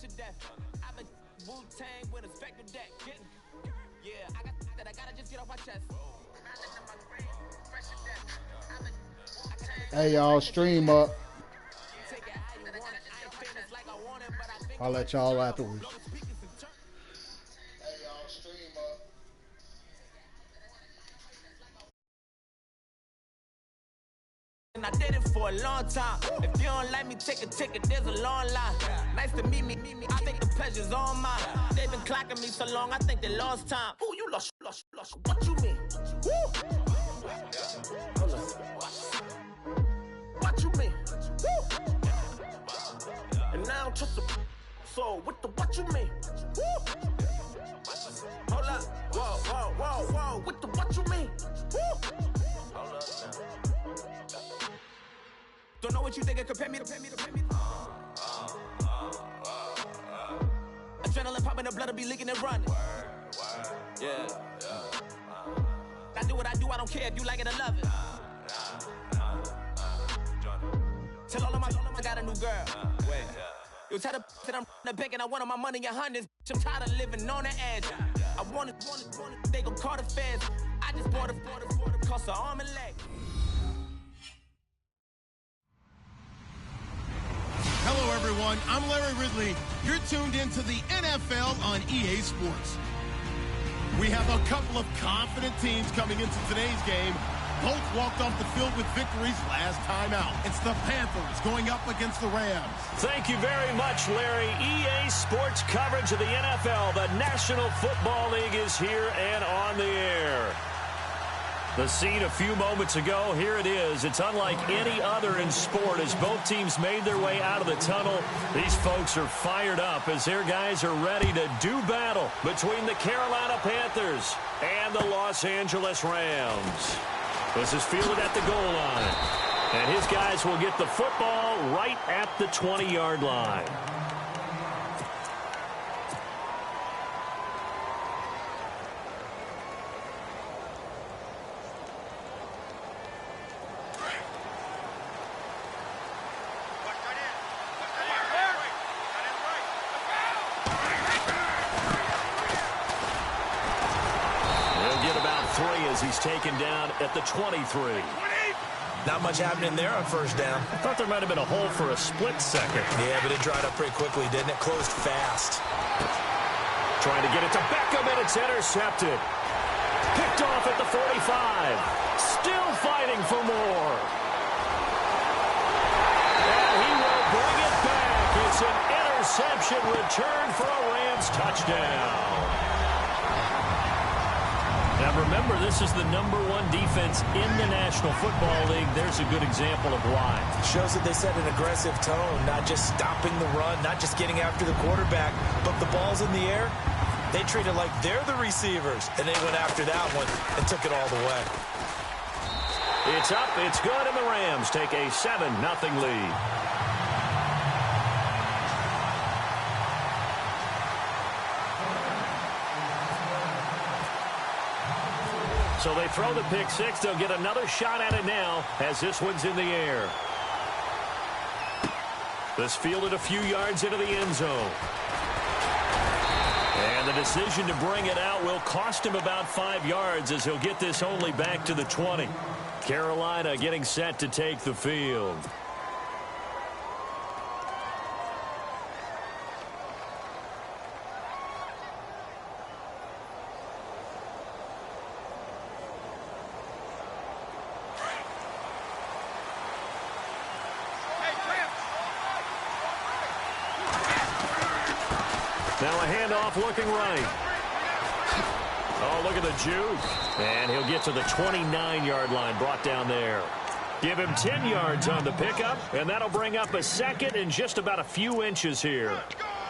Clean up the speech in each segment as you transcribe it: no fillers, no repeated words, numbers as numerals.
to death. I've been Wu-Tang with a spectral deck. Yeah, I got that. I gotta just get off my chest. Hey, y'all, stream up. I'll let y'all afterwards. And I did it for a long time. If you don't like me, take a ticket, there's a long line. Nice to meet me. I think the pleasure's all mine. They've been clocking me so long, I think they lost time. Ooh, you lost. What you mean? Woo! What you mean? Woo! And now I don't trust the so what you mean? Woo! Hold up. Whoa. What you mean? Woo! Hold up now. Don't know what you think, compare me. Adrenaline popping, the blood will be leaking and running. Yeah. I do what I do, I don't care if you like it or love it. Tell all of my I got a new girl. Wait. You tell the that I'm the bank and I want all my money in hundreds. I'm tired of living on the edge. I want it, they gon' call the feds. I just bought a cost an arm and leg. Hello, everyone. I'm Larry Ridley. You're tuned into the NFL on EA Sports. We have a couple of confident teams coming into today's game. Both walked off the field with victories last time out. It's the Panthers going up against the Rams. Thank you very much, Larry. EA Sports coverage of the NFL. The National Football League is here and on the air. The scene a few moments ago, here it is. It's unlike any other in sport as both teams made their way out of the tunnel. These folks are fired up as their guys are ready to do battle between the Carolina Panthers and the Los Angeles Rams. This is fielded at the goal line. And his guys will get the football right at the 20-yard line. He's taken down at the 23. Not much happening there on first down. I thought there might have been a hole for a split second. Yeah, but it dried up pretty quickly, didn't it? Closed fast. Trying to get it to Beckham, and it's intercepted. Picked off at the 45. Still fighting for more. And he will bring it back. It's an interception return for a Rams touchdown. Now remember, this is the #1 defense in the National Football League. There's a good example of why. Shows that they set an aggressive tone, not just stopping the run, not just getting after the quarterback, but the ball's in the air. They treat it like they're the receivers, and they went after that one and took it all the way. It's up, it's good, and the Rams take a 7-0 lead. So they throw the pick six. They'll get another shot at it now as this one's in the air. This fielded a few yards into the end zone. And the decision to bring it out will cost him about 5 yards as he'll get this only back to the 20. Carolina getting set to take the field. Now a handoff looking right. Oh, look at the juke. And he'll get to the 29-yard line, brought down there. Give him 10 yards on the pickup, and that'll bring up a second in just about a few inches here.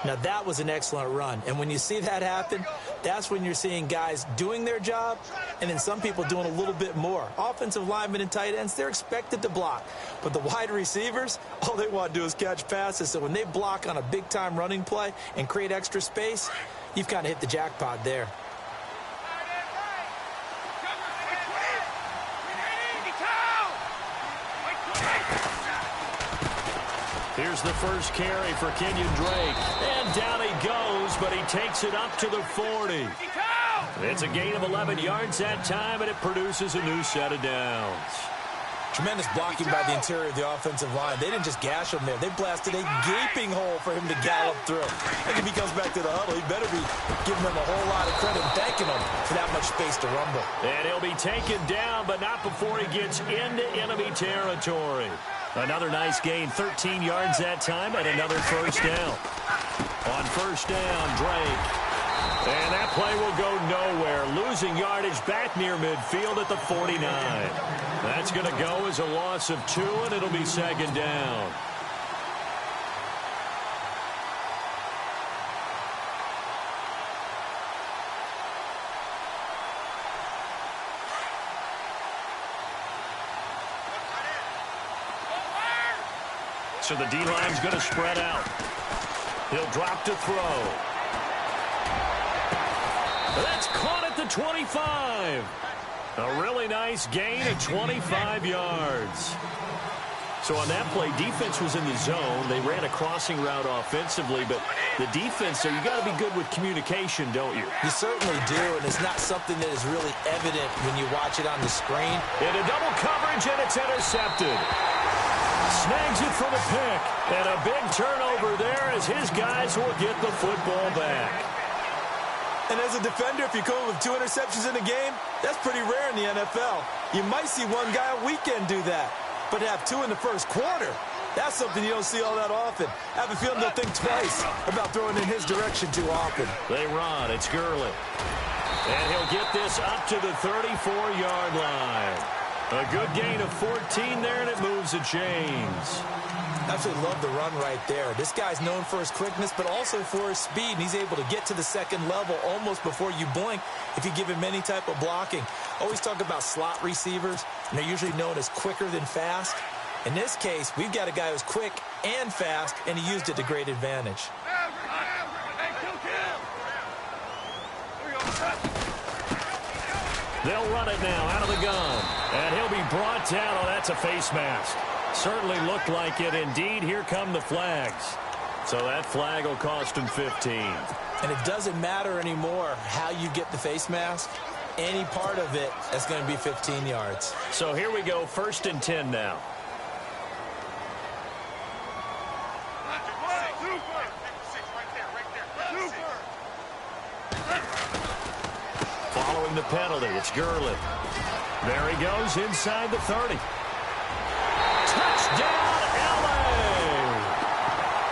Now, that was an excellent run. And when you see that happen, that's when you're seeing guys doing their job and then some people doing a little bit more. Offensive linemen and tight ends, they're expected to block. But the wide receivers, all they want to do is catch passes. So when they block on a big-time running play and create extra space, you've kind of hit the jackpot there. Here's the first carry for Kenyon Drake. And down he goes, but he takes it up to the 40. It's a gain of 11 yards that time, and it produces a new set of downs. Tremendous blocking by the interior of the offensive line. They didn't just gash him there. They blasted a gaping hole for him to gallop through. And if he comes back to the huddle, he better be giving them a whole lot of credit and thanking them for that much space to rumble. And he'll be taken down, but not before he gets into enemy territory. Another nice gain, 13 yards that time, and another first down. On first down, Drake. And that play will go nowhere. Losing yardage back near midfield at the 49. That's going to go as a loss of 2, and it'll be second down. So the D-line's going to spread out. He'll drop to throw. That's caught at the 25. A really nice gain of 25 yards. So on that play, defense was in the zone. They ran a crossing route offensively, but the defense there, you got to be good with communication, don't you? You certainly do, and it's not something that is really evident when you watch it on the screen. Into double coverage, and it's intercepted. Snags it for the pick, and a big turnover there as his guys will get the football back. And as a defender, if you come with 2 interceptions in a game, that's pretty rare in the NFL. You might see one guy a weekend do that, but to have 2 in the first quarter, that's something you don't see all that often. I have a feeling they'll think twice about throwing in his direction too often. They run. It's Gurley. And he'll get this up to the 34-yard line. A good gain of 14 there, and it moves the chains. Absolutely love the run right there. This guy's known for his quickness, but also for his speed, and he's able to get to the second level almost before you blink if you give him any type of blocking. Always talk about slot receivers, and they're usually known as quicker than fast. In this case, we've got a guy who's quick and fast, and he used it to great advantage. They'll run it now out of the gun, and he'll be brought down. Oh, that's a face mask. Certainly looked like it. Indeed, here come the flags. So that flag will cost him 15. And it doesn't matter anymore how you get the face mask. Any part of it, that's going to be 15 yards. So here we go, 1st and 10 now. Following the penalty, it's Gurley. There he goes inside the 30. Touchdown, L.A.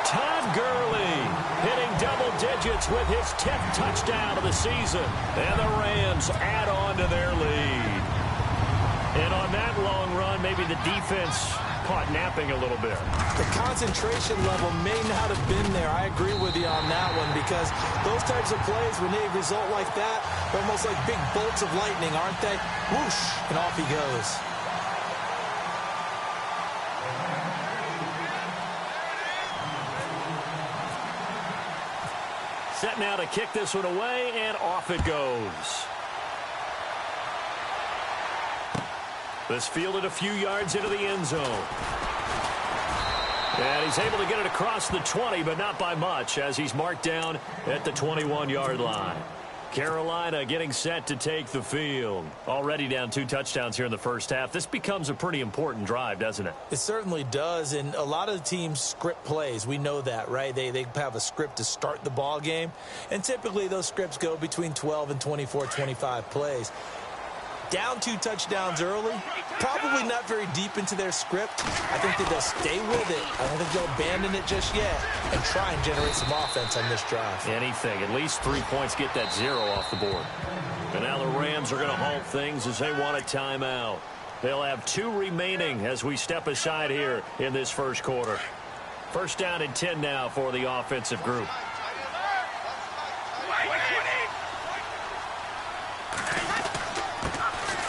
Todd Gurley hitting double digits with his 10th touchdown of the season. And the Rams add on to their lead. And on that long run, maybe the defense caught napping a little bit. The concentration level may not have been there. I agree with you on that one, because those types of plays, when they result like that, they're almost like big bolts of lightning, aren't they? Whoosh, and off he goes. Set now to kick this one away, and off it goes. This fielded a few yards into the end zone. And he's able to get it across the 20, but not by much, as he's marked down at the 21-yard line. Carolina getting set to take the field. Already down 2 touchdowns here in the first half. This becomes a pretty important drive, doesn't it? It certainly does, and a lot of the teams script plays. We know that, right? They have a script to start the ball game, and typically those scripts go between 12 and 24, 25 plays. Down 2 touchdowns early, probably not very deep into their script. I think that they'll stay with it. I don't think they'll abandon it just yet and try and generate some offense on this drive. Anything. At least 3 points, get that 0 off the board. And now the Rams are going to halt things as they want a timeout. They'll have 2 remaining as we step aside here in this first quarter. 1st down and 10 now for the offensive group.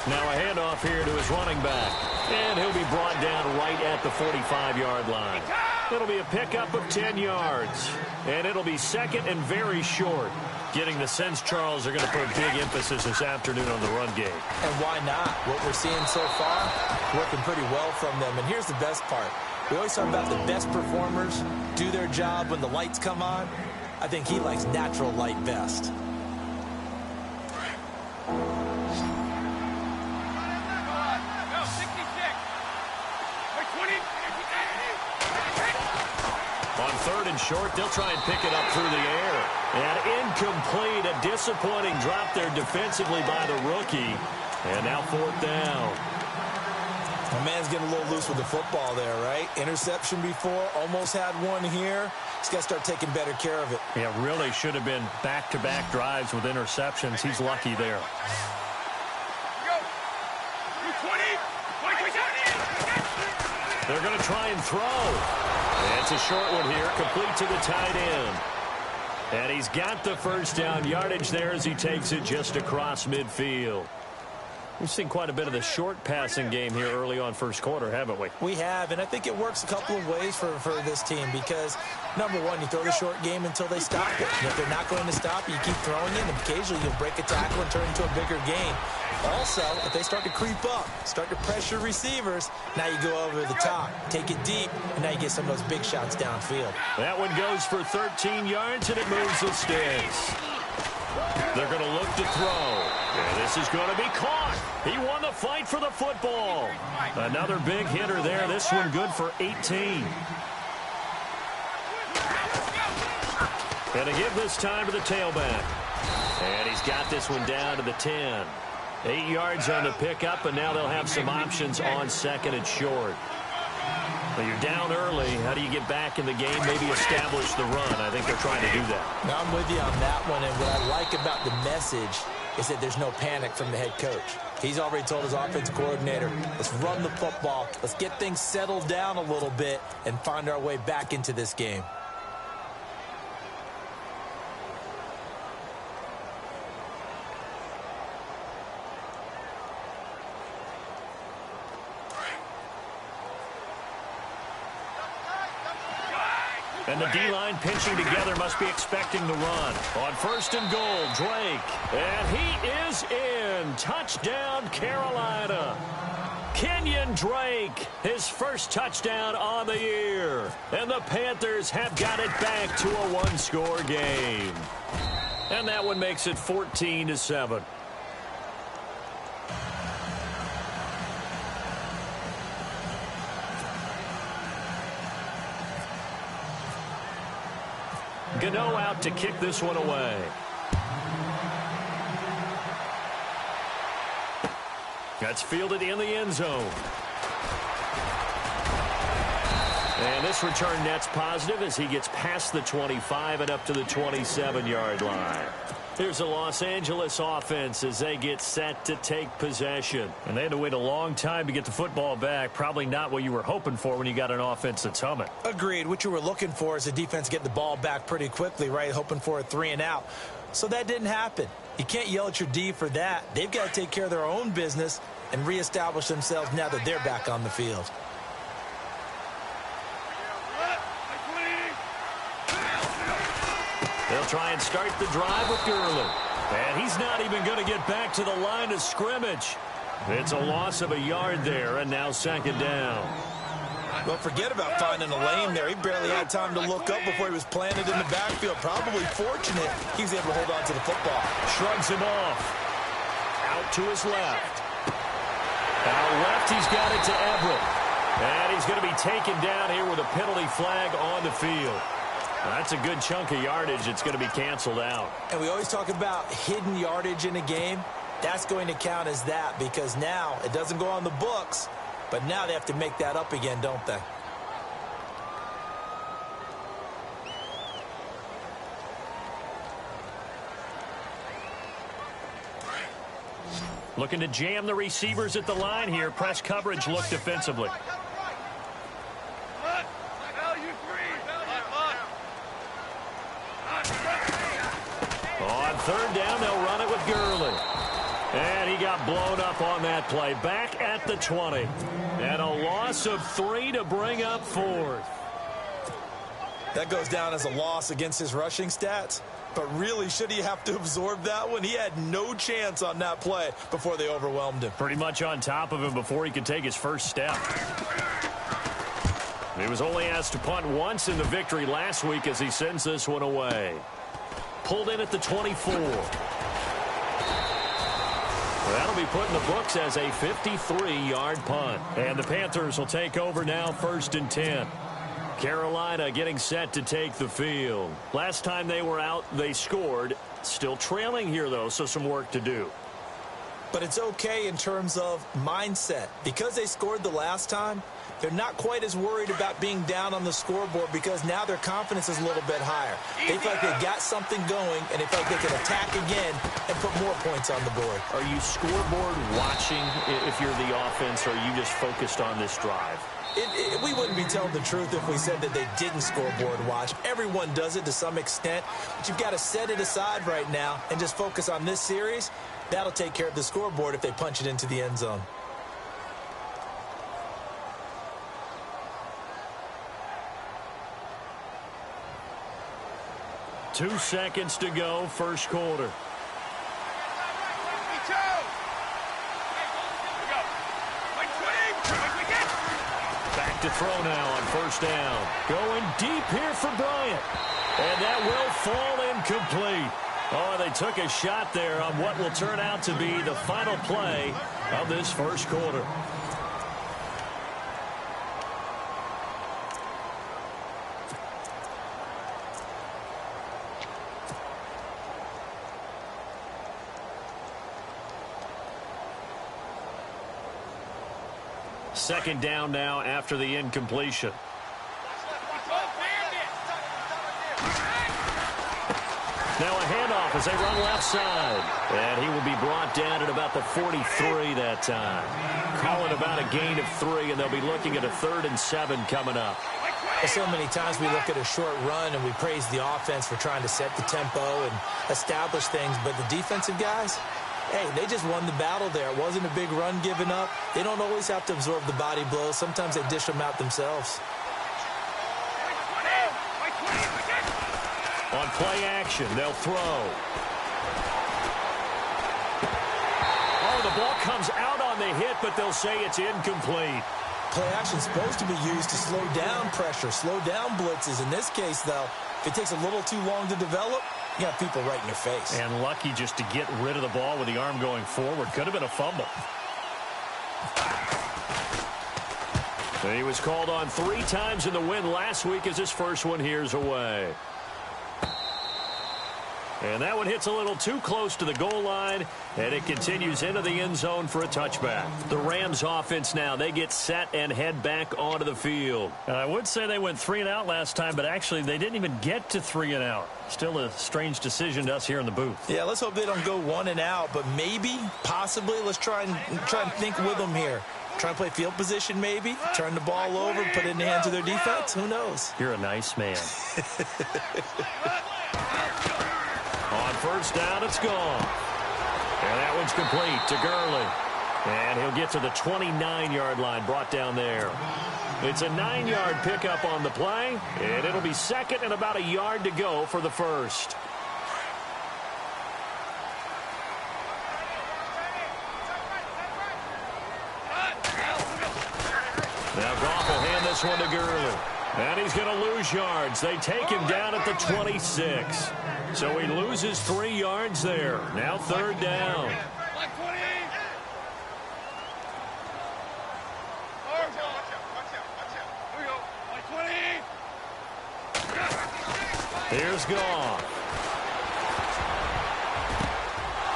Now a handoff here to his running back. And he'll be brought down right at the 45-yard line. It'll be a pickup of 10 yards. And it'll be 2nd and very short. Getting the sense Charles are going to put a big emphasis this afternoon on the run game. And why not? What we're seeing so far, working pretty well from them. And here's the best part. We always talk about the best performers do their job when the lights come on. I think he likes natural light best. On 3rd and short, they'll try and pick it up through the air. And incomplete, a disappointing drop there defensively by the rookie. And now 4th down. My man's getting a little loose with the football there, right? Interception before, almost had one here. He's got to start taking better care of it. Yeah, really should have been back-to-back drives with interceptions. He's lucky there. They're going to try and throw. It's a short one here, complete to the tight end. And he's got the first down yardage there as he takes it just across midfield. We've seen quite a bit of the short passing game here early on first quarter, haven't we? We have, and I think it works a couple of ways for this team because, number one, you throw the short game until they stop it. And if they're not going to stop it, you keep throwing it, and occasionally you'll break a tackle and turn it into a bigger gain. Also, if they start to creep up, start to pressure receivers, now you go over the top, take it deep, and now you get some of those big shots downfield. That one goes for 13 yards, and it moves the sticks. They're going to look to throw. And this is going to be caught. He won the fight for the football. Another big hitter there. This one good for 18. And to give this time to the tailback. And he's got this one down to the 10. 8 yards on the pickup, and now they'll have some options on 2nd and short. But you're down early. How do you get back in the game? Maybe establish the run. I think they're trying to do that. Now, I'm with you on that one, and what I like about the message is that there's no panic from the head coach. He's already told his offensive coordinator, let's run the football, let's get things settled down a little bit and find our way back into this game. And the D-line pinching together must be expecting the run. On 1st and goal, Drake. And he is in. Touchdown, Carolina. Kenyon Drake, his first touchdown on the year. And the Panthers have got it back to a one-score game. And that one makes it 14-7. Gano out to kick this one away. That's fielded in the end zone. And this return net's positive as he gets past the 25 and up to the 27-yard line. Here's the Los Angeles offense as they get set to take possession. And they had to wait a long time to get the football back. Probably not what you were hoping for when you got an offense that's humming. Agreed. What you were looking for is the defense getting the ball back pretty quickly, right? Hoping for a 3 and out. So that didn't happen. You can't yell at your D for that. They've got to take care of their own business and reestablish themselves now that they're back on the field. They'll try and start the drive with Gurley. And he's not even going to get back to the line of scrimmage. It's a loss of a yard there, and now 2nd down. Well, forget about finding a lane there. He barely had time to look up before he was planted in the backfield. Probably fortunate he was able to hold on to the football. Shrugs him off. Out to his left. Out left, he's got it to Everett. And he's going to be taken down here with a penalty flag on the field. That's a good chunk of yardage. It's going to be canceled out. And we always talk about hidden yardage in a game. That's going to count as that because now it doesn't go on the books, but now they have to make that up again, don't they? Looking to jam the receivers at the line here. Press coverage look defensively. On 3rd down, they'll run it with Gurley. And he got blown up on that play. Back at the 20. And a loss of 3 to bring up 4th. That goes down as a loss against his rushing stats. But really, should he have to absorb that one? He had no chance on that play before they overwhelmed him. Pretty much on top of him before he could take his first step. He was only asked to punt once in the victory last week as he sends this one away. Pulled in at the 24. That'll be put in the books as a 53-yard punt. And the Panthers will take over now, 1st and 10. Carolina getting set to take the field. Last time they were out, they scored. Still trailing here, though, so some work to do. But it's okay in terms of mindset. Because they scored the last time, they're not quite as worried about being down on the scoreboard because now their confidence is a little bit higher. They feel like they got something going, and they feel like they can attack again and put more points on the board. Are you scoreboard watching if you're the offense, or are you just focused on this drive? We wouldn't be telling the truth if we said that they didn't scoreboard watch. Everyone does it to some extent, but you've got to set it aside right now and just focus on this series. That'll take care of the scoreboard if they punch it into the end zone. Two seconds to go, first quarter. Back to throw now on first down. Going deep here for Bryant. And that will fall incomplete. Oh, they took a shot there on what will turn out to be the final play of this first quarter. Second down now after the incompletion. Now a handoff as they run left side. And he will be brought down at about the 43 that time. Calling about a gain of 3, and they'll be looking at a 3rd and 7 coming up. So many times we look at a short run and we praise the offense for trying to set the tempo and establish things, but the defensive guys, hey, they just won the battle there. It wasn't a big run given up. They don't always have to absorb the body blows. Sometimes they dish them out themselves. On play action, they'll throw. Oh, the ball comes out on the hit, but they'll say it's incomplete. Play action is supposed to be used to slow down pressure, slow down blitzes. In this case, though, if it takes a little too long to develop, you got people right in your face. And lucky just to get rid of the ball with the arm going forward. Could have been a fumble. He was called on 3 times in the win last week as his first one here's away. And that one hits a little too close to the goal line, and it continues into the end zone for a touchback. The Rams offense now, they get set and head back onto the field. I would say they went 3 and out last time, but actually they didn't even get to 3 and out. Still a strange decision to us here in the booth. Yeah, let's hope they don't go 1 and out, but maybe, possibly, let's try and think with them here. Try and play field position maybe, turn the ball over, put it in the hands of their defense. Who knows? You're a nice man. On first down, it's gone. And that one's complete to Gurley. And he'll get to the 29-yard line, brought down there. It's a 9-yard pickup on the play, and it'll be second and about a yard to go for the first. Now Goff will hand this one to Gurley. And he's going to lose yards. They take him down at the 26. So he loses 3 yards there. Now 3rd down. Here's Goff.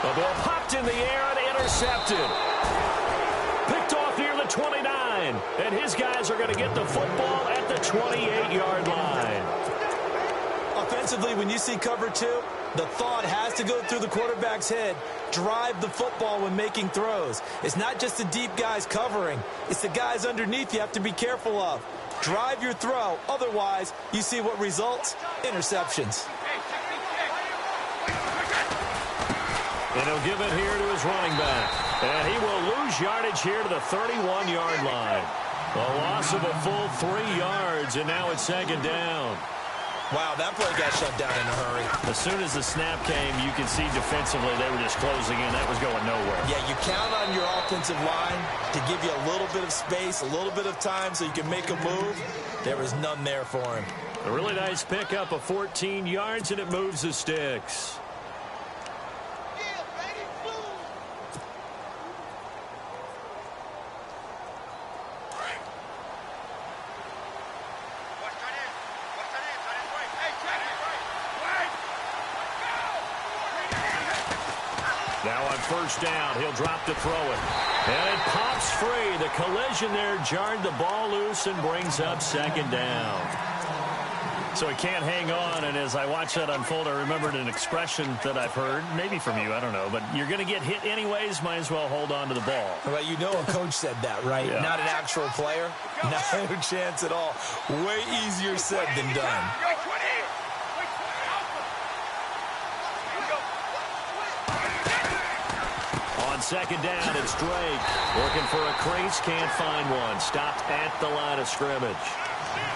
The ball popped in the air and intercepted. Picked off near the 29. And his guys are going to get the football at the 28-yard line. Offensively, when you see cover 2, the thought has to go through the quarterback's head. Drive the football when making throws. It's not just the deep guys covering. It's the guys underneath you have to be careful of. Drive your throw. Otherwise, you see what results? Interceptions. And he'll give it here to his running back. And he will lose yardage here to the 31-yard line. A loss of a full 3 yards, and now it's 2nd down. Wow, that play got shut down in a hurry. As soon as the snap came, you could see defensively they were just closing in. That was going nowhere. Yeah, you count on your offensive line to give you a little bit of space, a little bit of time so you can make a move. There was none there for him. A really nice pickup of 14 yards, and it moves the sticks. Now on first down, he'll drop to throw it. And it pops free. The collision there jarred the ball loose and brings up second down. So he can't hang on, and as I watch that unfold, I remembered an expression that I've heard, maybe from you, I don't know, but you're going to get hit anyways, might as well hold on to the ball. Well, you know a coach said that, right? Yeah. Not an actual player. No chance at all. Way easier said than done. On second down, it's Drake. Looking for a crease, can't find one. Stopped at the line of scrimmage.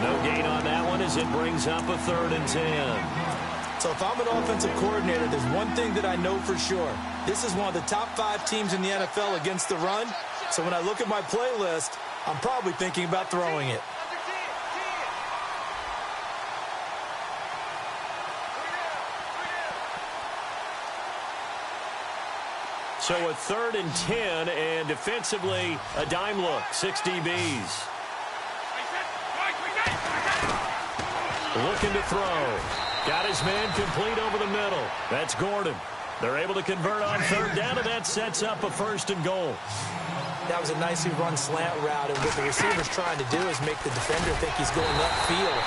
No gain on that one as it brings up a 3rd and 10. So if I'm an offensive coordinator, there's one thing that I know for sure. This is one of the top 5 teams in the NFL against the run. So when I look at my playlist, I'm probably thinking about throwing it. So a 3rd and 10, and defensively, a dime look, 6 DBs. Looking to throw. Got his man complete over the middle. That's Gordon. They're able to convert on 3rd down, and that sets up a 1st and goal. That was a nicely run slant route, and what the receiver's trying to do is make the defender think he's going upfield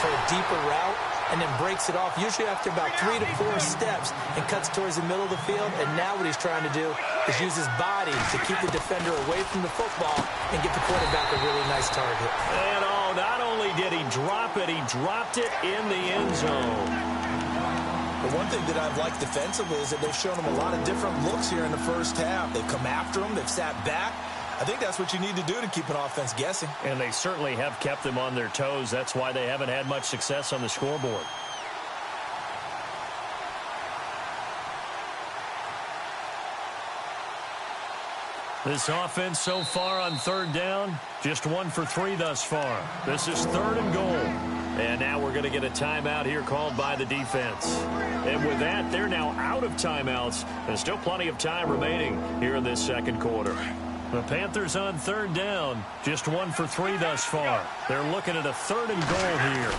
for a deeper route, and then breaks it off, usually after about 3 to 4 steps, and cuts towards the middle of the field. And now what he's trying to do is use his body to keep the defender away from the football and get the quarterback a really nice target. And not only did he drop it, he dropped it in the end zone. The one thing that I've liked defensively is that they've shown him a lot of different looks here in the first half. They've come after him. They've sat back. I think that's what you need to do to keep an offense guessing. And they certainly have kept them on their toes. That's why they haven't had much success on the scoreboard. This offense so far on 3rd down, just 1 for 3 thus far. This is 3rd and goal. And now we're going to get a timeout here called by the defense. And with that, they're now out of timeouts. There's still plenty of time remaining here in this second quarter. The Panthers on 3rd down, just 1 for 3 thus far. They're looking at a 3rd and goal here.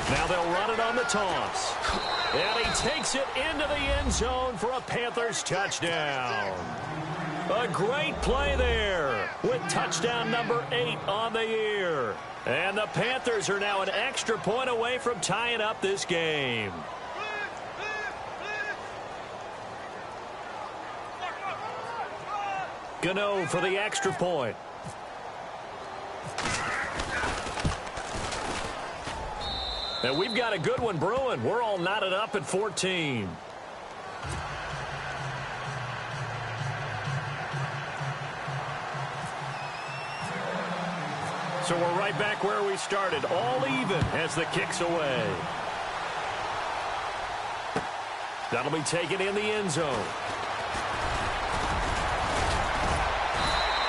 Now they'll run it on the toss. And he takes it into the end zone for a Panthers touchdown. A great play there with touchdown number 8 on the year. And the Panthers are now an extra point away from tying up this game. Gano for the extra point. And we've got a good one brewing. We're all knotted up at 14. So we're right back where we started, all even as the kick's away. That'll be taken in the end zone.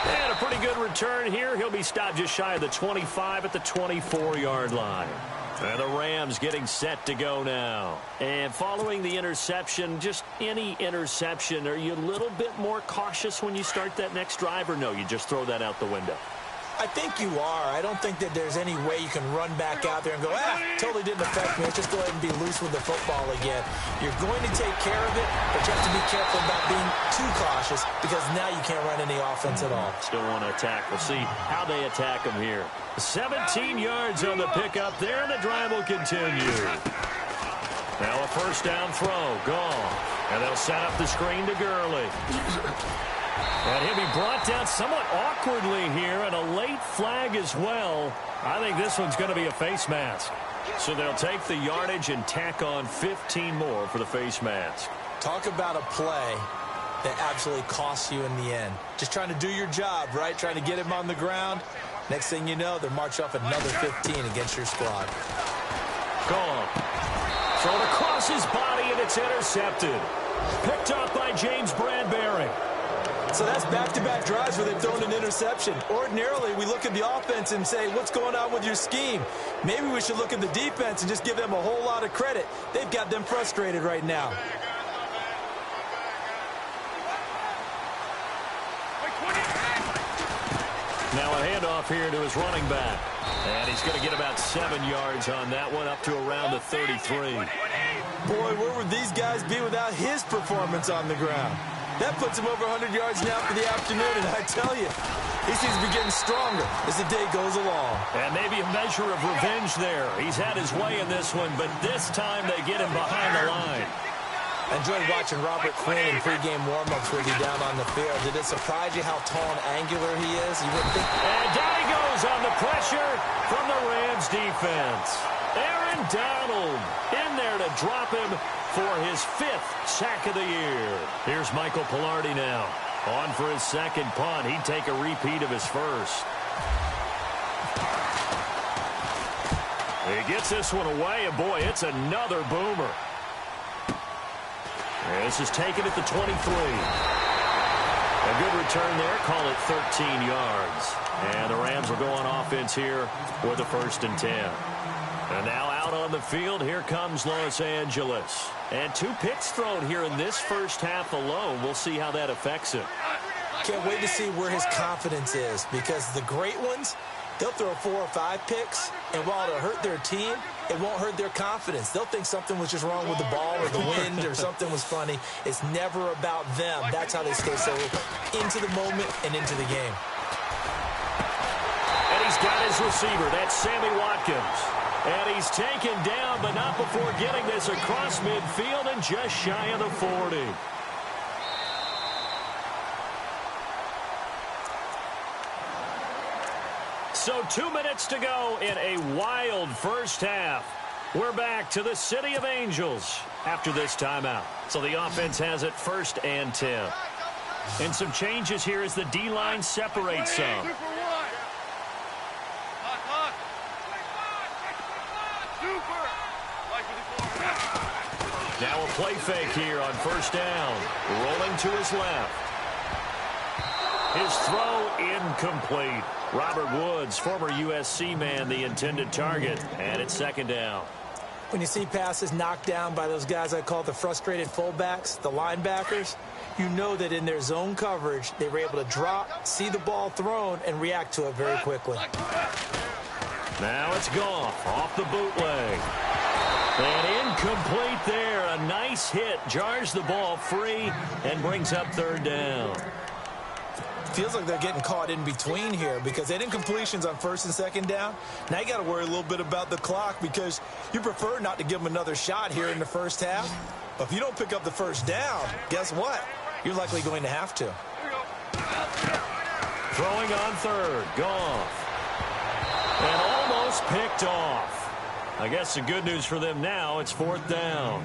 And a pretty good return here. He'll be stopped just shy of the 25 at the 24-yard line. And the Rams getting set to go now. And following the interception, just any interception, are you a little bit more cautious when you start that next drive, or no, you just throw that out the window? I think you are. I don't think that there's any way you can run back out there and go, totally didn't affect me. Let's just go ahead and be loose with the football again. You're going to take care of it, but you have to be careful about being too cautious because now you can't run any offense at all. Still want to attack. We'll see how they attack them here. 17 yards on the pickup there, and the drive will continue. Now a first down throw. Gone. And they'll set up the screen to Gurley. And he'll be brought down somewhat awkwardly here, and a late flag as well. I think this one's going to be a face mask. So they'll take the yardage and tack on 15 more for the face mask. Talk about a play that absolutely costs you in the end. Just trying to do your job, right? Trying to get him on the ground. Next thing you know, they're marching off another 15 against your squad. Gone. Thrown across his body, and it's intercepted. Picked up by James Bradbury. So that's back-to-back drives where they've thrown an interception. Ordinarily, we look at the offense and say, what's going on with your scheme? Maybe we should look at the defense and just give them a whole lot of credit. They've got them frustrated right now. Now a handoff here to his running back. And he's going to get about 7 yards on that one, up to around the 33. Boy, where would these guys be without his performance on the ground? That puts him over 100 yards now for the afternoon, and I tell you, he seems to be getting stronger as the day goes along. And maybe a measure of revenge there. He's had his way in this one, but this time they get him behind the line. I enjoyed watching Robert Quinn in pregame warm-ups with you down on the field. Did it surprise you how tall and angular he is? You wouldn't think. And down he goes on the pressure from the Rams defense. Aaron Donald in there to drop him for his 5th sack of the year. Here's Michael Pilardi now. On for his second punt. He'd take a repeat of his first. He gets this one away, and boy, it's another boomer. This is taken at the 23. A good return there. Call it 13 yards. And the Rams will go on offense here with a 1st and 10. And now out on the field, here comes Los Angeles. And 2 picks thrown here in this first half alone. We'll see how that affects him. Can't wait to see where his confidence is, because the great ones, they'll throw 4 or 5 picks, and while it'll hurt their team, it won't hurt their confidence. They'll think something was just wrong with the ball or the wind or something was funny. It's never about them. That's how they stay so into the moment and into the game. And he's got his receiver. That's Sammy Watkins. And he's taken down, but not before getting this across midfield and just shy of the 40. So 2 minutes to go in a wild first half. We're back to the City of Angels after this timeout. So the offense has it 1st and 10. And some changes here as the D-line separates some. Now a play fake here on 1st down. Rolling to his left. His throw incomplete. Robert Woods, former USC man, the intended target. And it's 2nd down. When you see passes knocked down by those guys I call the frustrated fullbacks, the linebackers, you know that in their zone coverage, they were able to drop, see the ball thrown, and react to it very quickly. Now it's Goff off the bootleg. And incomplete there. A nice hit. Jars the ball free and brings up 3rd down. Feels like they're getting caught in between here because they had incompletions on 1st and 2nd down. Now you got to worry a little bit about the clock because you prefer not to give them another shot here in the first half. But if you don't pick up the 1st down, guess what? You're likely going to have to. Throwing on 3rd. Goff. And almost picked off. I guess the good news for them now, it's 4th down.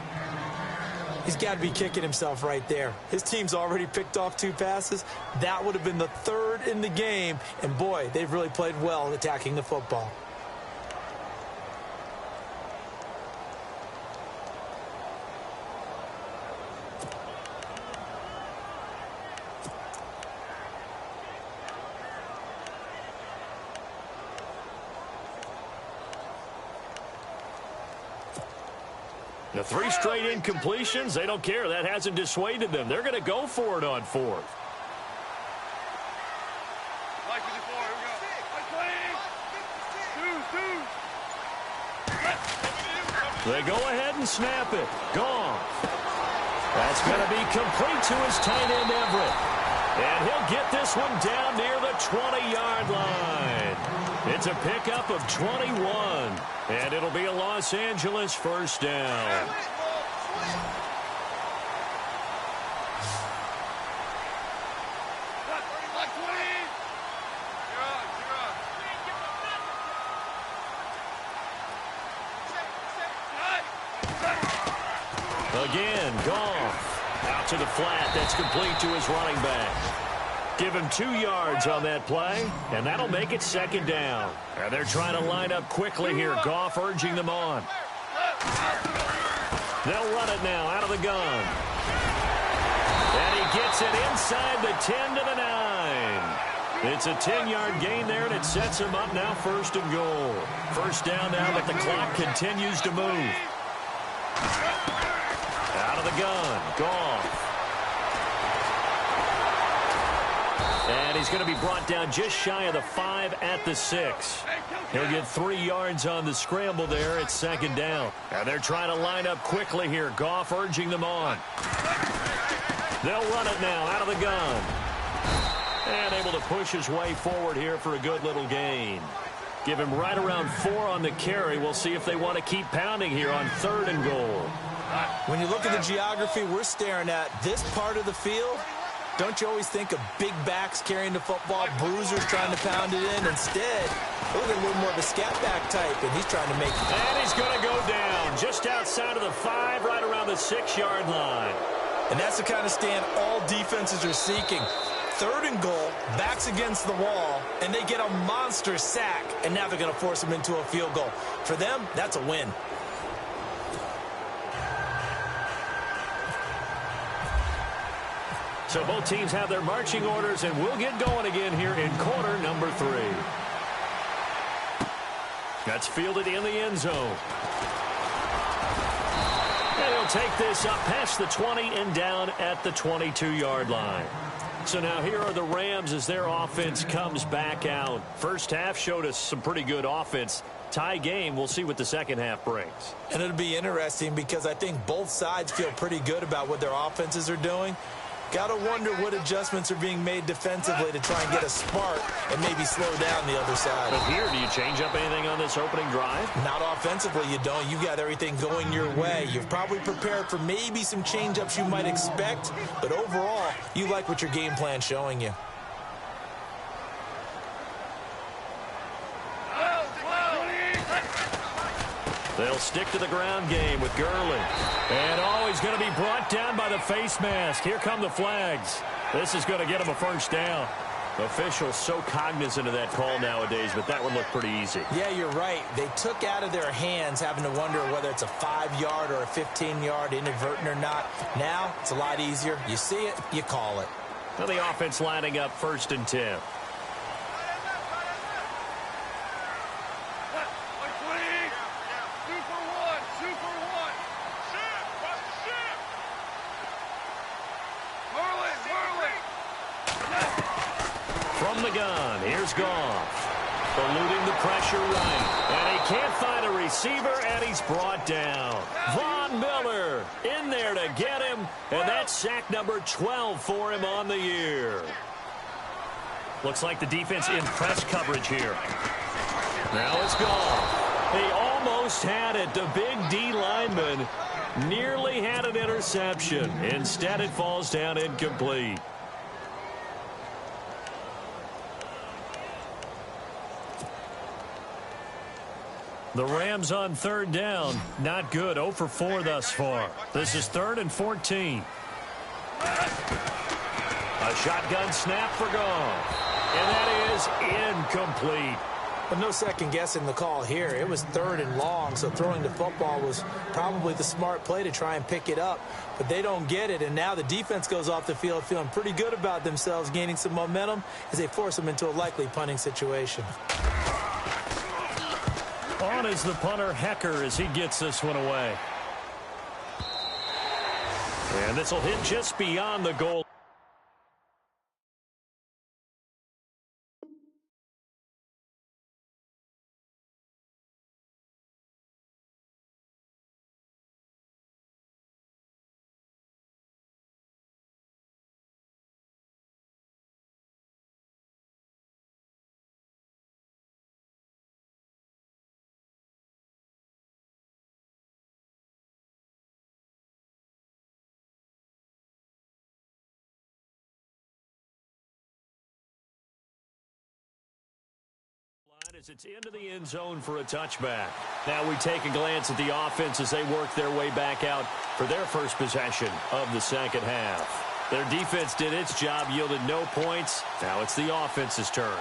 He's got to be kicking himself right there. His team's already picked off 2 passes. That would have been the 3rd in the game. And, boy, they've really played well attacking the football. The 3 straight incompletions, they don't care. That hasn't dissuaded them. They're going to go for it on 4th. They go ahead and snap it. Gone. That's going to be complete to his tight end, Everett. And he'll get this one down near the 20-yard line. It's a pickup of 21. And it'll be a Los Angeles 1st down. Again, Goff out to the flat. That's complete to his running back. Give him 2 yards on that play, and that'll make it 2nd down. And they're trying to line up quickly here. Goff urging them on. They'll run it now out of the gun. And he gets it inside the 10 to the 9. It's a 10-yard gain there, and it sets him up now 1st and goal. First down now, but the clock continues to move. Out of the gun, Goff. And he's going to be brought down just shy of the 5 at the 6. He'll get 3 yards on the scramble there. It's 2nd down. And they're trying to line up quickly here. Goff urging them on. They'll run it now out of the gun. And able to push his way forward here for a good little gain. Give him right around 4 on the carry. We'll see if they want to keep pounding here on 3rd and goal. When you look at the geography we're staring at, this part of the field, don't you always think of big backs carrying the football, bruisers trying to pound it in? Instead, look at a little more of a scat back type, and he's trying to make it. And he's going to go down just outside of the 5, right around the 6-yard line. And that's the kind of stand all defenses are seeking. 3rd and goal, backs against the wall, and they get a monster sack, and now they're going to force them into a field goal. For them, that's a win. So both teams have their marching orders, and we'll get going again here in quarter number 3. That's fielded in the end zone. And he'll take this up past the 20 and down at the 22-yard line. So now here are the Rams as their offense comes back out. First half showed us some pretty good offense. Tie game, we'll see what the second half brings. And it'll be interesting because I think both sides feel pretty good about what their offenses are doing. Got to wonder what adjustments are being made defensively to try and get a spark and maybe slow down the other side. But here, do you change up anything on this opening drive? Not offensively, you don't. You got everything going your way. You've probably prepared for maybe some change-ups you might expect, but overall, you like what your game plan's showing you. They'll stick to the ground game with Gurley. And he's going to be brought down by the face mask. Here come the flags. This is going to get him a first down. Officials so cognizant of that call nowadays, but that one looked pretty easy. Yeah, you're right. They took out of their hands having to wonder whether it's a 5-yard or a 15-yard inadvertent or not. Now, it's a lot easier. You see it, you call it. Now the offense lining up 1st and 10. From the gun, here's Goff. Eluding the pressure right. And he can't find a receiver, and he's brought down. Von Miller in there to get him, and that's sack number 12 for him on the year. Looks like the defense in press coverage here. Now it's Goff. He almost had it. The big D lineman nearly had an interception. Instead, it falls down incomplete. The Rams on 3rd down. Not good. 0 for 4 thus far. This is 3rd and 14. A shotgun snap for Goff. And that is incomplete. But no second guessing the call here. It was 3rd and long, so throwing the football was probably the smart play to try and pick it up. But they don't get it, and now the defense goes off the field feeling pretty good about themselves, gaining some momentum as they force them into a likely punting situation. On is the punter, Hecker, as he gets this one away. And this will hit just beyond the goal. As it's into the end zone for a touchback. Now we take a glance at the offense as they work their way back out for their first possession of the second half. Their defense did its job, yielded no points. Now it's the offense's turn.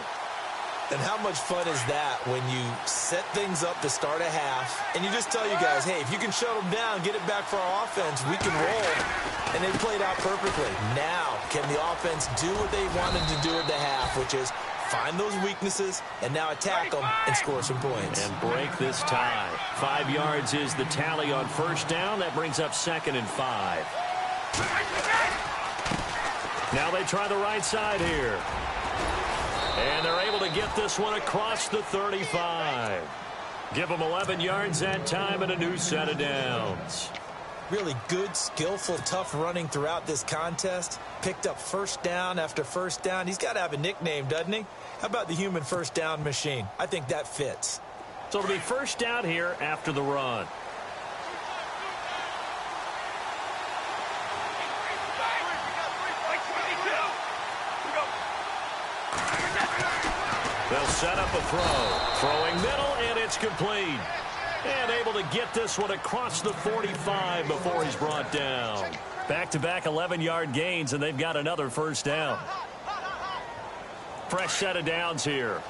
And how much fun is that when you set things up to start a half and you just tell you guys, hey, if you can shut them down, get it back for our offense, we can roll. And they played out perfectly. Now, can the offense do what they wanted to do at the half, which is find those weaknesses and now attack them and score some points. And break this tie. 5 yards is the tally on first down. That brings up 2nd and 5. Now they try the right side here. And they're able to get this one across the 35. Give them 11 yards that time and a new set of downs. Really good, skillful, tough running throughout this contest. Picked up first down after first down. He's got to have a nickname, doesn't he? How about the human first down machine? I think that fits. So it'll be first down here after the run. They'll set up a throw. Throwing middle, and it's complete. And able to get this one across the 45 before he's brought down. Back-to-back 11-yard gains, and they've got another first down. Fresh set of downs here.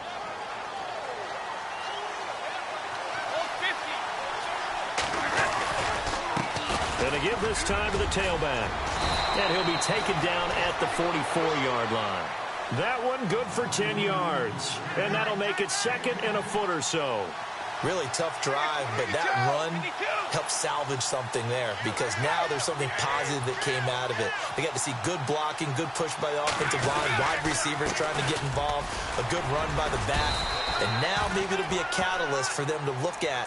Going to give this time to the tailback. And he'll be taken down at the 44-yard line. That one good for 10 yards. And that'll make it 2nd and a foot or so. Really tough drive, but that run helped salvage something there because now there's something positive that came out of it. They got to see good blocking, good push by the offensive line, wide receivers trying to get involved, a good run by the back. And now maybe it'll be a catalyst for them to look at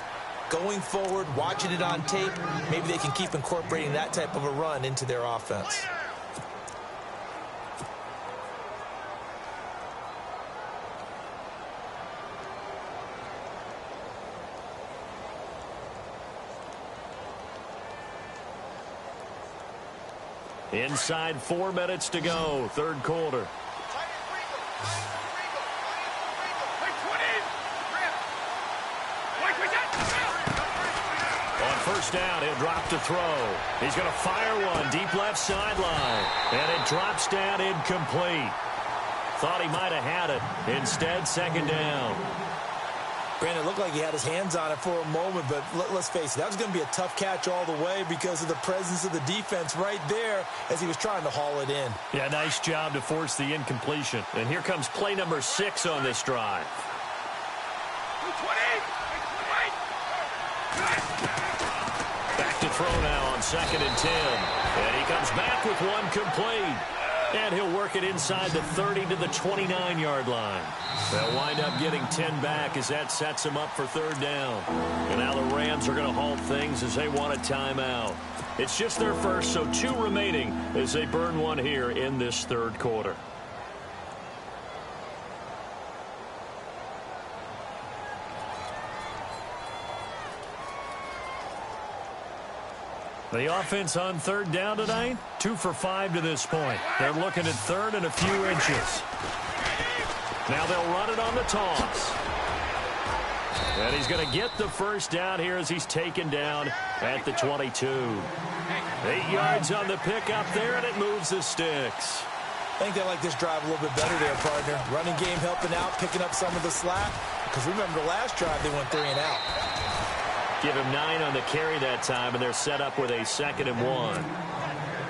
going forward, watching it on tape. Maybe they can keep incorporating that type of a run into their offense. Inside 4 minutes to go, third quarter. On first down, he'll drop to throw. He's going to fire one deep left sideline. And it drops down incomplete. Thought he might have had it. Instead, 2nd down. Brandon, it looked like he had his hands on it for a moment, but let's face it, that was going to be a tough catch all the way because of the presence of the defense right there as he was trying to haul it in. Yeah, nice job to force the incompletion. And here comes play number 6 on this drive. Back to throw now on 2nd and 10. And he comes back with one complete. And he'll work it inside the 30 to the 29-yard line. They'll wind up getting 10 back as that sets them up for 3rd down. And now the Rams are going to halt things as they want a timeout. It's just their first, so 2 remaining as they burn one here in this 3rd quarter. The offense on 3rd down tonight, 2 for 5 to this point. They're looking at 3rd and a few inches. Now they'll run it on the toss. And he's going to get the first down here as he's taken down at the 22. 8 yards on the pickup there, and it moves the sticks. I think they like this drive a little bit better there, partner. Running game helping out, picking up some of the slack. Because remember, the last drive they went 3 and out. Give him 9 on the carry that time, and they're set up with a 2nd and 1.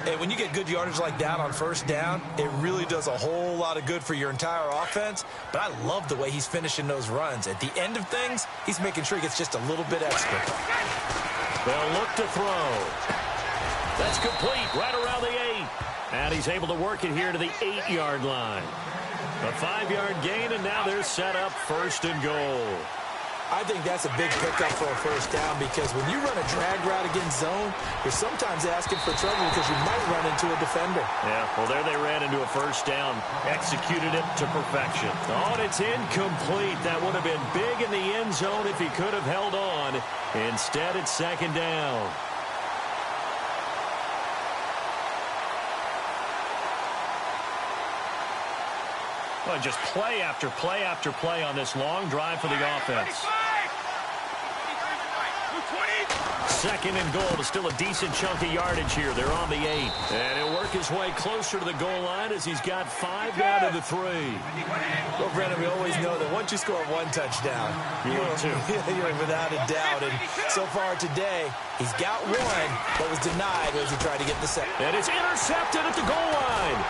And when you get good yardage like that on first down, it really does a whole lot of good for your entire offense. But I love the way he's finishing those runs. At the end of things, he's making sure he gets just a little bit extra. They'll look to throw. That's complete right around the 8. And he's able to work it here to the 8-yard line. A 5-yard gain, and now they're set up 1st and goal. I think that's a big pickup for a first down because when you run a drag route against zone, you're sometimes asking for trouble because you might run into a defender. Yeah, well, there they ran into a first down, executed it to perfection. Oh, and it's incomplete. That would have been big in the end zone if he could have held on. Instead, it's 2nd down. Well, just play after play after play on this long drive for the offense. Second and goal to still a decent chunk of yardage here. They're on the 8. And he'll work his way closer to the goal line as he's got 5 down to the 3. Well, Brennan, we always know that once you score one touchdown, you're without a doubt. And so far today, he's got one, but was denied as he tried to get the second. And it's intercepted at the goal line.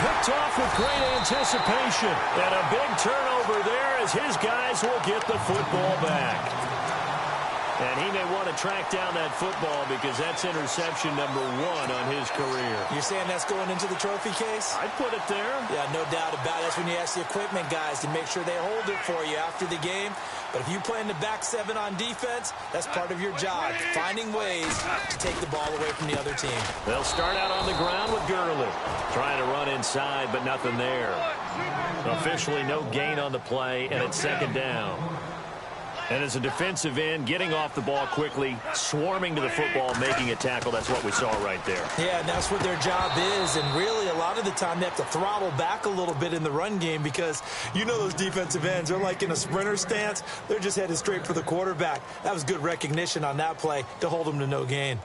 Picked off with great anticipation. And a big turnover there as his guys will get the football back. And he may want to track down that football because that's interception number 1 on his career. You're saying that's going into the trophy case? I'd put it there. Yeah, no doubt about it. That's when you ask the equipment guys to make sure they hold it for you after the game. But if you play in the back 7 on defense, that's part of your job, finding ways to take the ball away from the other team. They'll start out on the ground with Gurley. Trying to run inside, but nothing there. Officially no gain on the play, and it's second down. And as a defensive end, getting off the ball quickly, swarming to the football, making a tackle, that's what we saw right there. Yeah, and that's what their job is. And really, a lot of the time, they have to throttle back a little bit in the run game because you know those defensive ends, they're like in a sprinter stance. They're just headed straight for the quarterback. That was good recognition on that play to hold them to no gain.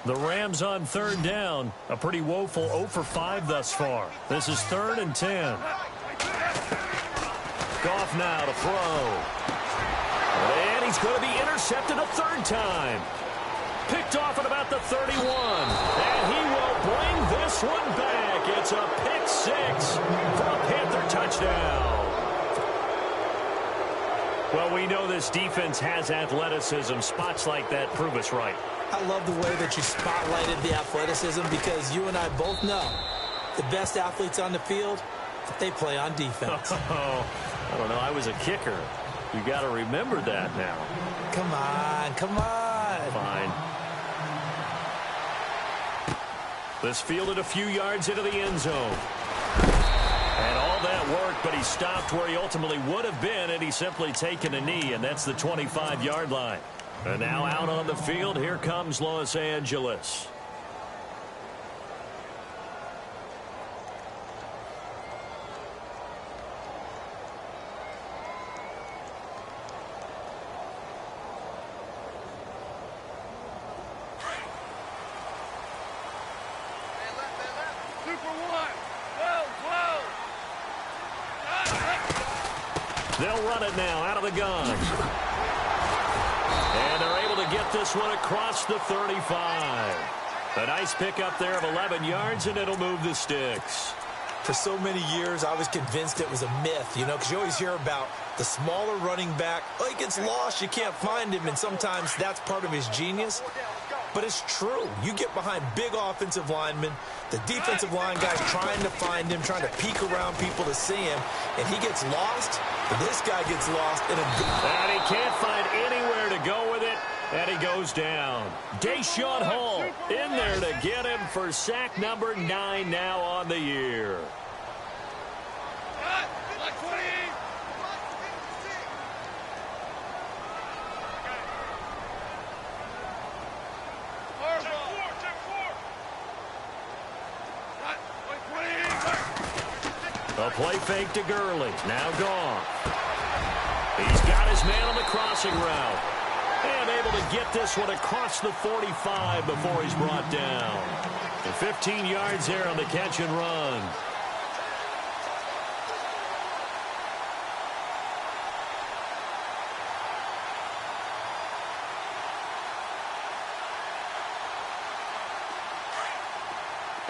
The Rams on third down. A pretty woeful 0 for 5 thus far. This is 3rd and 10. Goff now to throw. And he's going to be intercepted a 3rd time. Picked off at about the 31. And he will bring this one back. It's a pick 6 for a Panther touchdown. Well, we know this defense has athleticism. Spots like that prove us right. I love the way that you spotlighted the athleticism because you and I both know the best athletes on the field, they play on defense. Oh, I don't know. I was a kicker. You got to remember that now. Come on, come on. Fine. This fielded a few yards into the end zone. And all that worked, but he stopped where he ultimately would have been had he simply taken a knee, and that's the 25-yard line. And now out on the field, here comes Los Angeles. They'll run it now out of the gun. And they're able to get this one across the 35. A nice pickup there of 11 yards, and it'll move the sticks. For so many years, I was convinced it was a myth, you know, because you always hear about the smaller running back. Oh, he gets lost, you can't find him, and sometimes that's part of his genius. But it's true. You get behind big offensive linemen, the defensive line guy's trying to find him, trying to peek around people to see him, and he gets lost, and this guy gets lost in a good... And he can't find anywhere to go with it, and he goes down. Deshaun Hall in there to get him for sack number 9 now on the year. A play fake to Gurley. Now gone. He's got his man on the crossing route. And able to get this one across the 45 before he's brought down. And 15 yards there on the catch and run.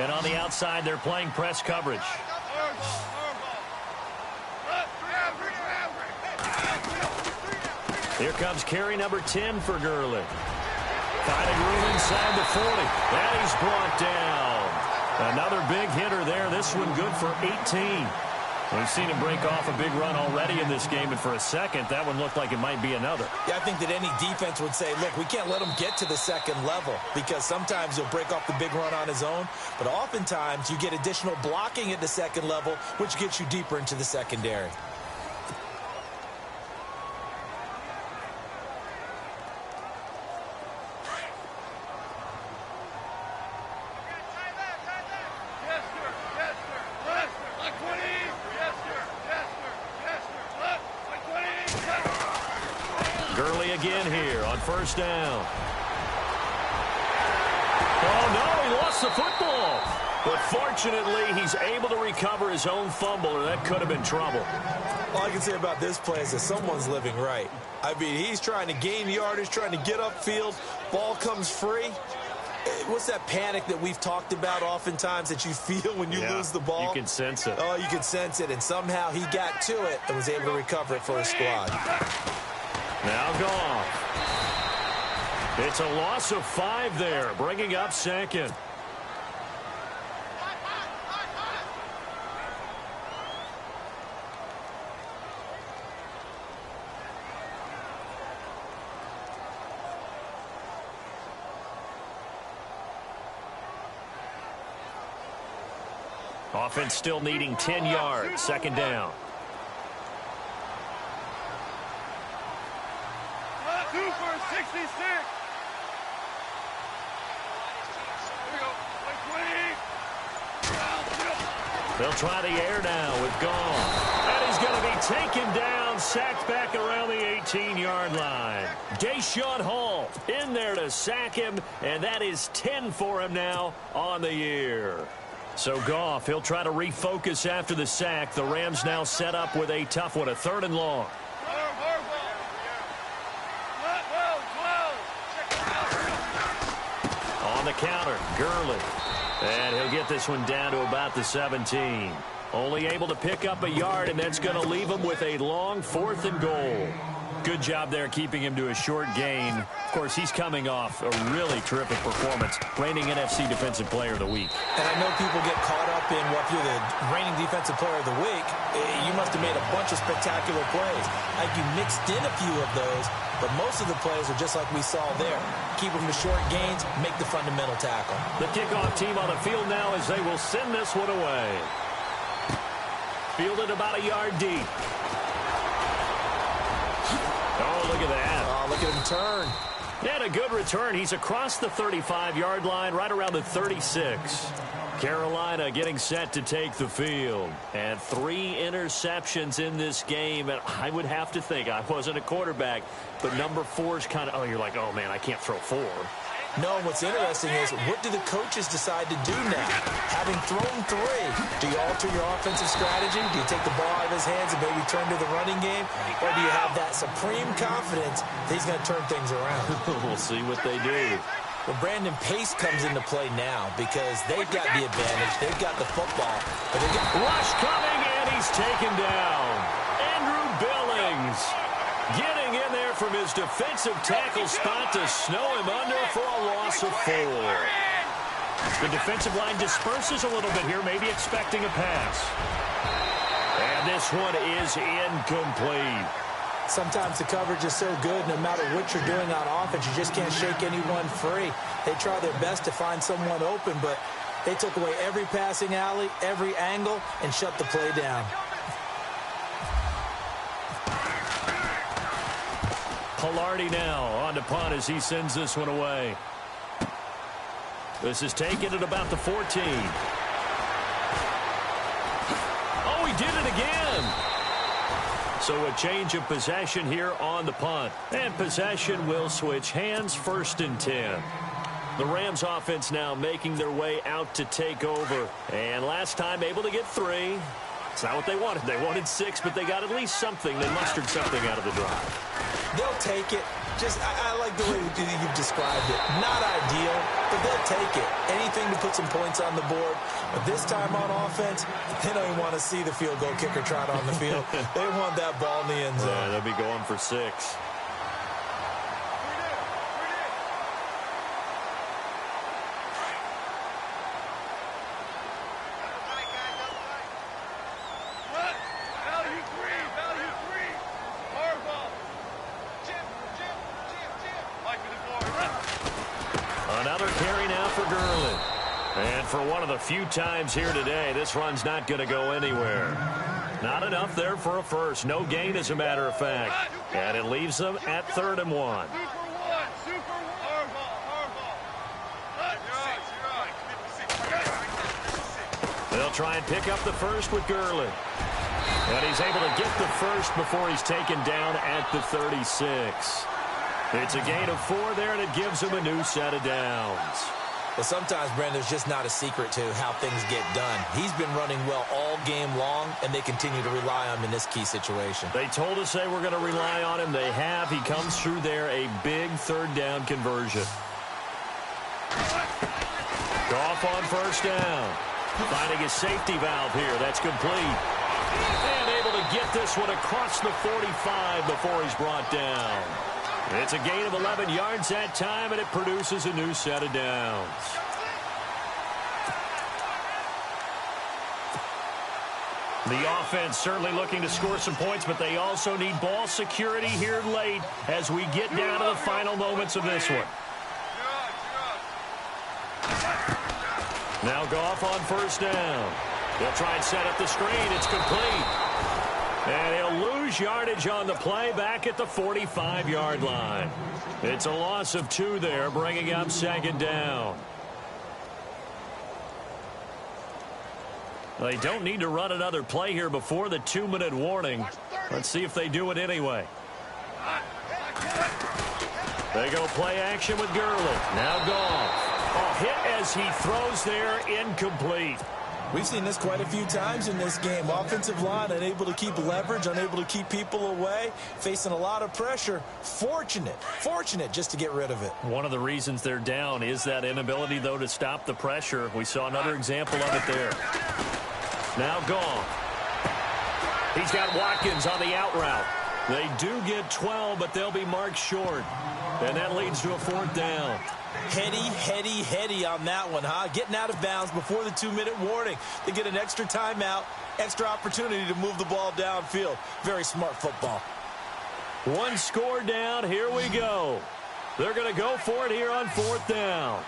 And on the outside, they're playing press coverage. Here comes carry number 10 for Gurley. Finding room inside the 40. And he's brought down. Another big hitter there. This one good for 18. We've seen him break off a big run already in this game, and for a second, that one looked like it might be another. Yeah, I think that any defense would say, look, we can't let him get to the second level because sometimes he'll break off the big run on his own, but oftentimes you get additional blocking at the second level, which gets you deeper into the secondary. Gurley again here on first down. Oh, no, he lost the football. But fortunately, he's able to recover his own fumble, or that could have been trouble. All I can say about this play is that someone's living right. I mean, he's trying to gain yardage, trying to get upfield. Ball comes free. What's that panic that we've talked about oftentimes that you feel when you lose the ball? You can sense it. Oh, you can sense it. And somehow he got to it and was able to recover it for his squad. Now Goff. It's a loss of 5 there, bringing up second. Offense still needing 10 yards. Second down. They'll try the air now with Goff. And he's going to be taken down, sacked back around the 18-yard line. Deshaun Hall in there to sack him, and that is 10 for him now on the year. So Goff, he'll try to refocus after the sack. The Rams now set up with a tough one, a 3rd and long. On the counter, Gurley. And he'll get this one down to about the 17. Only able to pick up a yard, and that's going to leave him with a long 4th and goal. Good job there keeping him to a short gain. Of course, he's coming off a really terrific performance. Reigning NFC Defensive Player of the Week. And I know people get caught up in, well, if you're the reigning Defensive Player of the Week, you must have made a bunch of spectacular plays. Like you mixed in a few of those, but most of the plays are just like we saw there. Keep them to short gains, make the fundamental tackle. The kickoff team on the field now as they will send this one away. Fielded about a yard deep. Oh, look at that. Oh, look at him turn. And a good return. He's across the 35-yard line, right around the 36. Carolina getting set to take the field. And 3 interceptions in this game. And I would have to think, I wasn't a quarterback, but number 4's kind of, you're like, oh, man, I can't throw 4. No, what's interesting is, what do the coaches decide to do now? Having thrown 3, do you alter your offensive strategy? Do you take the ball out of his hands and maybe turn to the running game? Or do you have that supreme confidence that he's going to turn things around? We'll see what they do. Well, Brandon Pace comes into play now because they've got the advantage. They've got the football. But they get rush coming, and he's taken down. Andrew Billings getting in there from his defensive tackle spot to snow him under for a loss of 4. The defensive line disperses a little bit here, maybe expecting a pass. And this one is incomplete. Sometimes the coverage is so good, no matter what you're doing on offense, you just can't shake anyone free. They try their best to find someone open, but they took away every passing alley, every angle, and shut the play down. Pilardi now on to punt as he sends this one away. This is taken at about the 14. Oh, he did it again. So a change of possession here on the punt. And possession will switch hands, 1st and 10. The Rams offense now making their way out to take over. And last time able to get 3. It's not what they wanted. They wanted 6, but they got at least something. They mustered something out of the drive. They'll take it. I like the way you've described it. Not ideal, but they'll take it. Anything to put some points on the board. But this time on offense, they don't even want to see the field goal kicker trot on the field. They want that ball in the end zone. Yeah, they'll be going for 6. Another carry now for Gurley. And for one of the few times here today, this run's not going to go anywhere. Not enough there for a first. No gain, as a matter of fact. And it leaves them at 3rd and 1. They'll try and pick up the first with Gurley. And he's able to get the first before he's taken down at the 36. It's a gain of 4 there, and it gives him a new set of downs. Well, sometimes, Brandon, there's just not a secret to how things get done. He's been running well all game long, and they continue to rely on him in this key situation. They told us they were going to rely on him. They have. He comes through there, a big third down conversion. Goff on first down. Finding his safety valve here. That's complete. And able to get this one across the 45 before he's brought down. It's a gain of 11 yards that time, and it produces a new set of downs. The offense certainly looking to score some points, but they also need ball security here late as we get down to the final moments of this one. Now Goff on first down. He'll try and set up the screen. It's complete. And he'll lose yardage on the play back at the 45-yard line. It's a loss of 2 there, bringing up second down. They don't need to run another play here before the 2-minute warning. Let's see if they do it anyway. They go play action with Gurley. Now Goff. A hit as he throws there, incomplete. We've seen this quite a few times in this game. Offensive line unable to keep leverage, unable to keep people away, facing a lot of pressure. Fortunate just to get rid of it. One of the reasons they're down is that inability, though, to stop the pressure. We saw another example of it there. Now Goff. He's got Watkins on the out route. They do get 12, but they'll be marked short. And that leads to a 4th down. Heady on that one, huh? Getting out of bounds before the 2-minute warning. They get an extra timeout, extra opportunity to move the ball downfield. Very smart football. 1 score down. Here we go. They're going to go for it here on 4th down.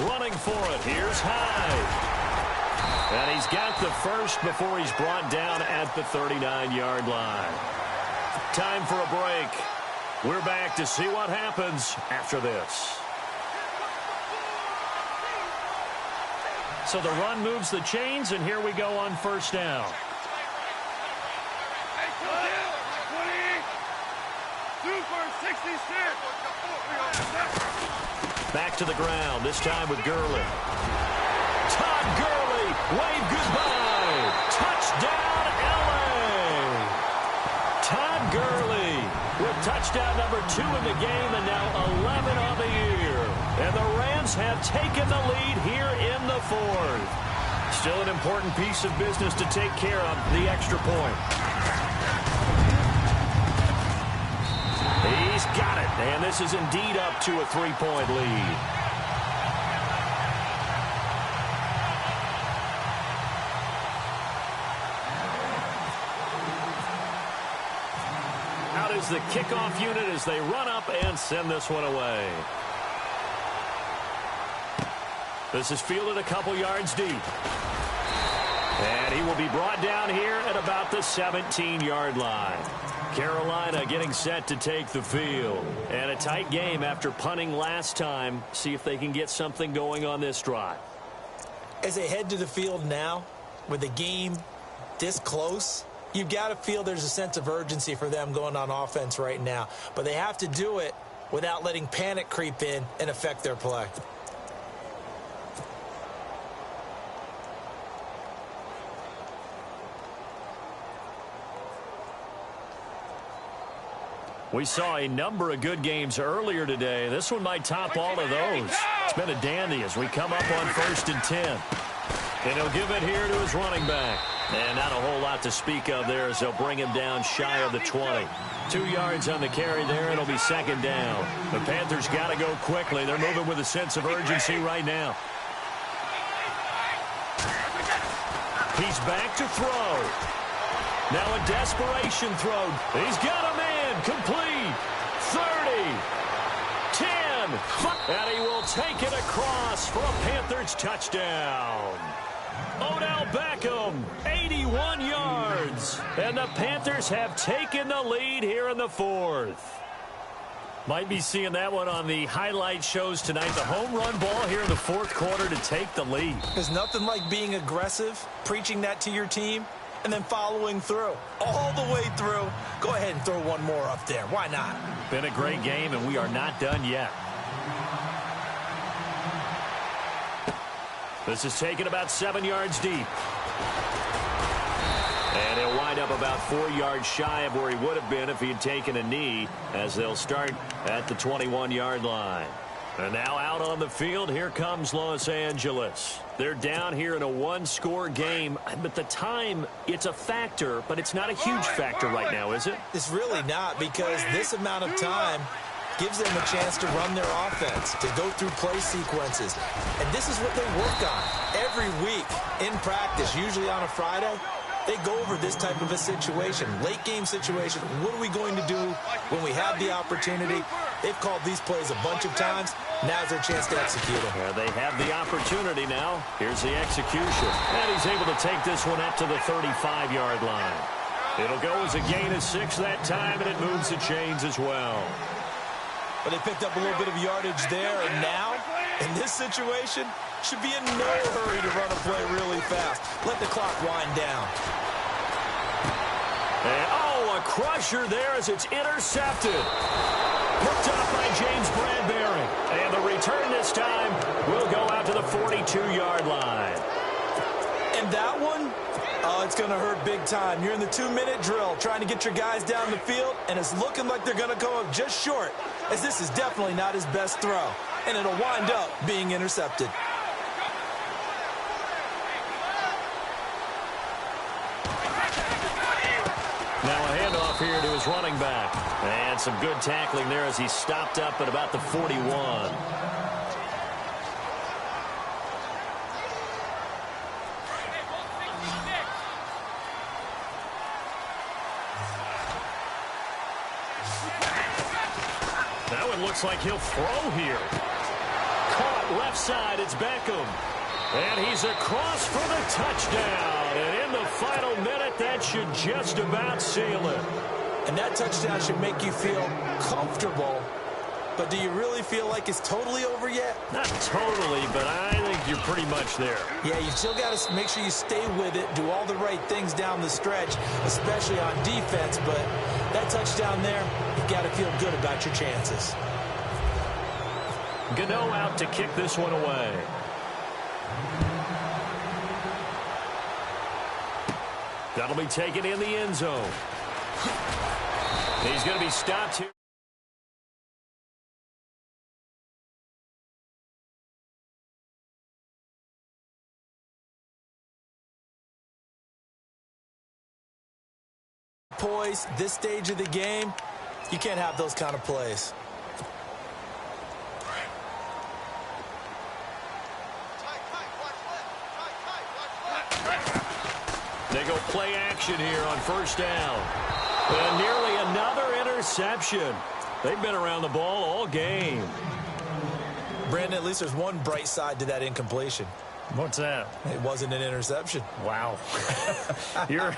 Running for it. Here's Hyde. And he's got the first before he's brought down at the 39-yard line. Time for a break. We're back to see what happens after this. So the run moves the chains, and here we go on first down. Back to the ground, this time with Gurley. Todd Gurley, wave goodbye. Touchdown, L.A. Todd Gurley with touchdown number 2 in the game, and now 11 on the year. And the Rams have taken the lead here in the 4th. Still an important piece of business to take care of, the extra point. He's got it, and this is indeed up to a 3-point lead. Out is the kickoff unit as they run up and send this one away. This is fielded a couple yards deep. And he will be brought down here at about the 17-yard line. Carolina getting set to take the field. And a tight game after punting last time. See if they can get something going on this drive. As they head to the field now, with the game this close, you've got to feel there's a sense of urgency for them going on offense right now. But they have to do it without letting panic creep in and affect their play. We saw a number of good games earlier today. This one might top all of those. It's been a dandy as we come up on 1st and 10. And he'll give it here to his running back. And not a whole lot to speak of there as they'll bring him down shy of the 20. 2 yards on the carry there. It'll be second down. The Panthers got to go quickly. They're moving with a sense of urgency right now. He's back to throw. Now a desperation throw. He's got a man. Complete. 30. 10. And he will take it across for a Panthers touchdown. Odell Beckham, 81 yards. And the Panthers have taken the lead here in the 4th. Might be seeing that one on the highlight shows tonight. The home run ball here in the fourth quarter to take the lead. There's nothing like being aggressive, preaching that to your team, and then following through. All the way through. Go ahead and throw one more up there. Why not? Been a great game, and we are not done yet. This is taken about 7 yards deep. And he'll wind up about 4 yards shy of where he would have been if he had taken a knee, as they'll start at the 21-yard line. And now out on the field, here comes Los Angeles. They're down here in a one-score game, but the time, it's a factor, but it's not a huge factor right now, is it? It's really not, because this amount of time gives them a chance to run their offense, to go through play sequences. And this is what they work on every week in practice, usually on a Friday. They go over this type of a situation, late-game situation. What are we going to do when we have the opportunity? They've called these plays a bunch of times. Now's their chance to execute them. Yeah, they have the opportunity now. Here's the execution. And he's able to take this one up to the 35-yard line. It'll go as a gain of 6 that time, and it moves the chains as well. But they picked up a little bit of yardage there, and now, in this situation, should be in no hurry to run a play really fast. Let the clock wind down. And, oh, a crusher there as it's intercepted. Picked up by James Bradbury. And the return this time will go out to the 42-yard line. And that one, oh, it's going to hurt big time. You're in the 2-minute drill trying to get your guys down the field, and it's looking like they're going to go up just short, as this is definitely not his best throw. And it'll wind up being intercepted. Now a handoff here to his running back. And some good tackling there as he stopped up at about the 41. That one looks like he'll throw here. Caught left side, it's Beckham. And he's across for the touchdown. And in the final minute, that should just about seal it. And that touchdown should make you feel comfortable. But do you really feel like it's totally over yet? Not totally, but I think you're pretty much there. Yeah, you still got to make sure you stay with it, do all the right things down the stretch, especially on defense. But that touchdown there, you got to feel good about your chances. Gano out to kick this one away. That'll be taken in the end zone. He's going to be stopped here. Poise, this stage of the game, you can't have those kind of plays. They go play action here on first down. And nearly another interception. They've been around the ball all game. Brandon, at least there's one bright side to that incompletion. What's that? It wasn't an interception. Wow. You're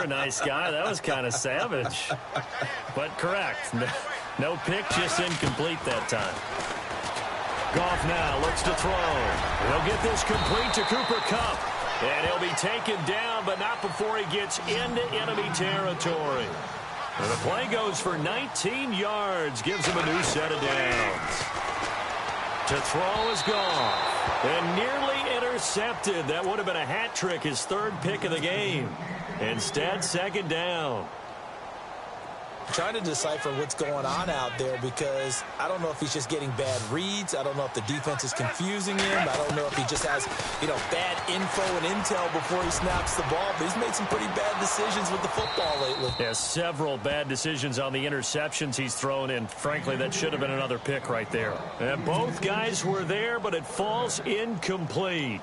a nice guy. That was kind of savage. But correct. No pick, just incomplete that time. Goff now looks to throw. He'll get this complete to Cooper Kupp. And he'll be taken down, but not before he gets into enemy territory. And the play goes for 19 yards, gives him a new set of downs. To throw is Goff. And nearly intercepted. That would have been a hat trick, his third pick of the game. Instead, second down. Trying to decipher what's going on out there, because I don't know if he's just getting bad reads. I don't know if the defense is confusing him. I don't know if he just has, bad info and intel before he snaps the ball. But he's made some pretty bad decisions with the football lately. Yeah, several bad decisions on the interceptions he's thrown in. Frankly, that should have been another pick right there. And both guys were there, but it falls incomplete.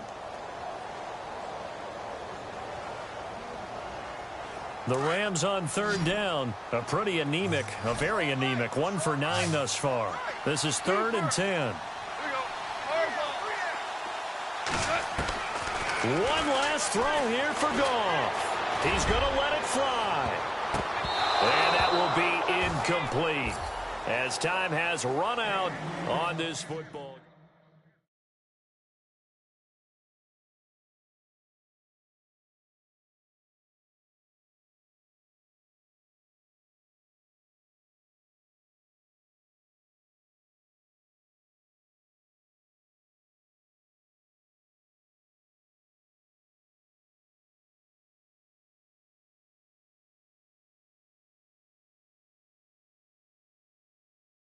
The Rams on third down, a very anemic, 1 for 9 thus far. This is 3rd and 10. One last throw here for Goff. He's going to let it fly. And that will be incomplete. as time has run out on this football.